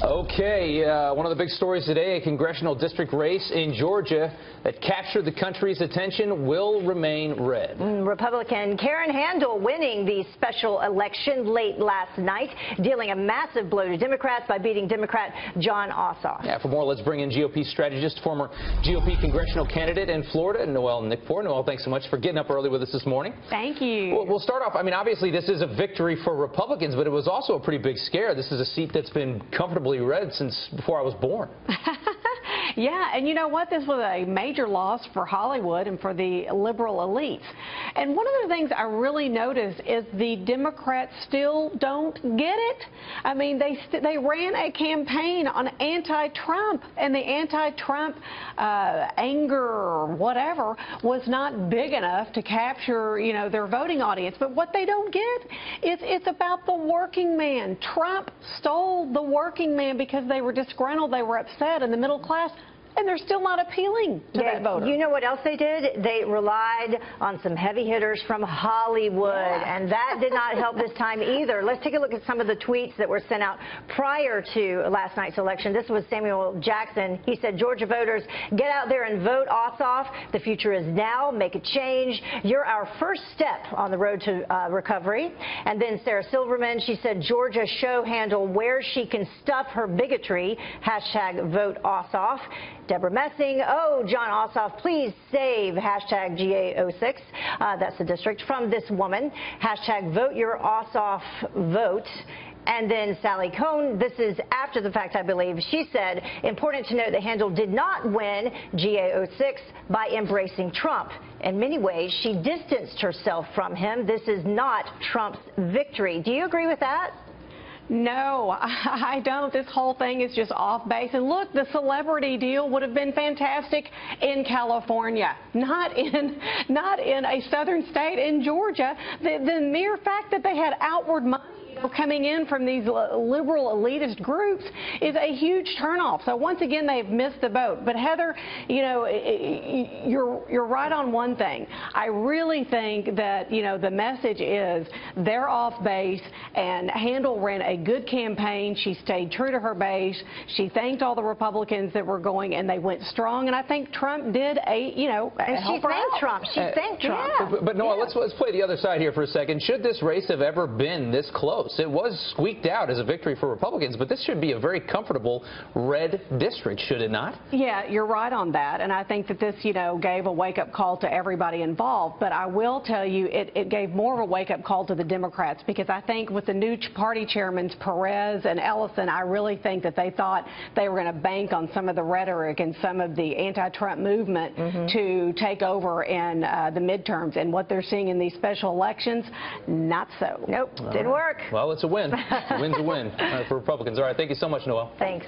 Okay, one of the big stories today, a congressional district race in Georgia that captured the country's attention will remain red. Republican Karen Handel winning the special election late last night, dealing a massive blow to Democrats by beating Democrat Jon Ossoff. Yeah, for more, let's bring in GOP strategist, former GOP congressional candidate in Florida, Noelle Nikpour. Noelle, thanks so much for getting up early with us this morning. Thank you. We'll start off, I mean, obviously this is a victory for Republicans, but it was also a pretty big scare. This is a seat that's been comfortably red since before I was born. Yeah, and you know what? This was a major loss for Hollywood and for the liberal elites. And one of the things I really noticed is the Democrats still don't get it. I mean, they ran a campaign on anti-Trump, and the anti-Trump anger or whatever was not big enough to capture, you know, their voting audience. But what they don't get is it's about the working man. Trump stole the working man because they were disgruntled, they were upset, and the middle class. And they're still not appealing to that voter. You know what else they did? They relied on some heavy hitters from Hollywood, and that did not help this time either. Let's take a look at some of the tweets that were sent out prior to last night's election. This was Samuel Jackson. He said, "Georgia voters, get out there and vote Ossoff. The future is now. Make a change. You're our first step on the road to recovery." And then Sarah Silverman, she said, "Georgia, show Handel where she can stuff her bigotry. Hashtag vote Ossoff." Deborah Messing, "Oh, Jon Ossoff, please save hashtag GA06. That's the district from this woman. Hashtag vote your Ossoff vote. And then Sally Cohn, this is after the fact, I believe. She said, "Important to note that Handel did not win GA06 by embracing Trump. In many ways, she distanced herself from him. This is not Trump's victory." Do you agree with that? No, I don't. This whole thing is just off base. And look, the celebrity deal would have been fantastic in California, not in a southern state, in Georgia. The mere fact that they had outward money coming in from these liberal elitist groups is a huge turnoff. So once again, they've missed the boat. But Heather, you know, you're right on one thing. I really think that, you know, the message is they're off base, and Handel ran a good campaign. She stayed true to her base. She thanked all the Republicans that were going, and they went strong. And I think Trump did and she thanked Trump. She thanked Trump. Yeah. But Noelle, let's play the other side here for a second. Should this race have ever been this close? It was squeaked out as a victory for Republicans, but this should be a very comfortable red district, should it not? Yeah, you're right on that. And I think that this, you know, gave a wake-up call to everybody involved. But I will tell you, it gave more of a wake-up call to the Democrats, because I think with the new party chairmen, Perez and Ellison, I really think that they thought they were going to bank on some of the rhetoric and some of the anti-Trump movement to take over in the midterms. And what they're seeing in these special elections, not so. Nope, didn't work. Well, it's a win. A win's a win for Republicans. All right, thank you so much, Noelle. Thanks.